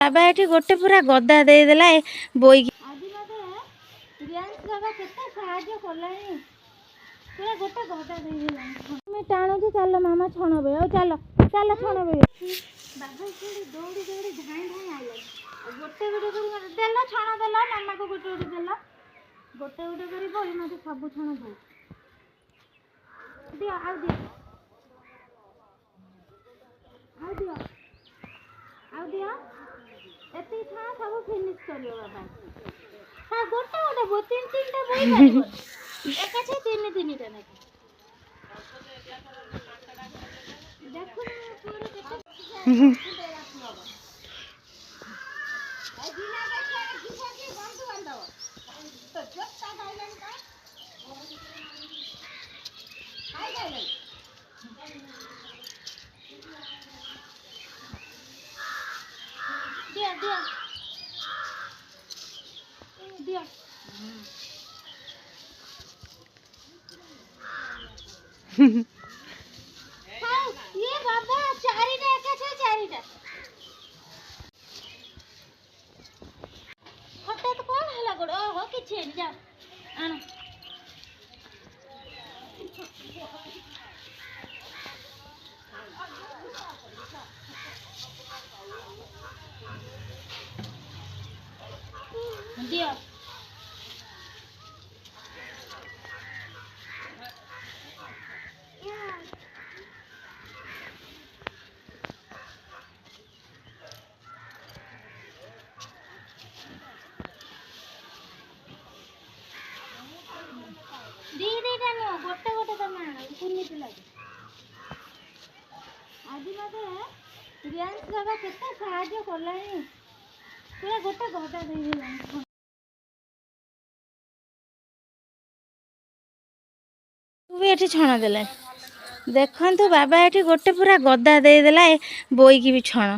बाबा ये गोटे पूरा गदा देदेला बोई आज मत रियांश बाबा केते साहाय्य कलानी पूरा गोटे गदा देदेला मैं टाणुची चल मामा छणबे ओ चल चल छणबे बाबा से दौड़ी दौड़ी धाई धाई आइला गोटे गोटे कर देला छण देला मामा को गोटे गोटे देला गोटे गोटे करी बोई मते सब छण दो दिया आ दिया आ दिया आ दिया एती था सब फिनिश करियो बाबा हां गोटे गोटे बो तीन तीन टा बोई पारिबो एक আছে तीन तीन टा ना देखो पूरे केते जिना के किसा के बंद बंद तो जत्ता गाइलन का हाय गाइलन दिया दिया दिया हाँ ये बाबा चारिटा एका छे चारिटा हठात कौन हला गोड़ ओहो किछि जा आनो दिया दीदी जानो गोटे गोटे तमे कुनी पिला आज मते रियांश बाबा केते साहाय्य कलानी पूरा गोटे गदा देदेला तू भी एठी छण देले देखंतु बाबा एठी गोटे पूरा गदा देदेला बोई की भी छण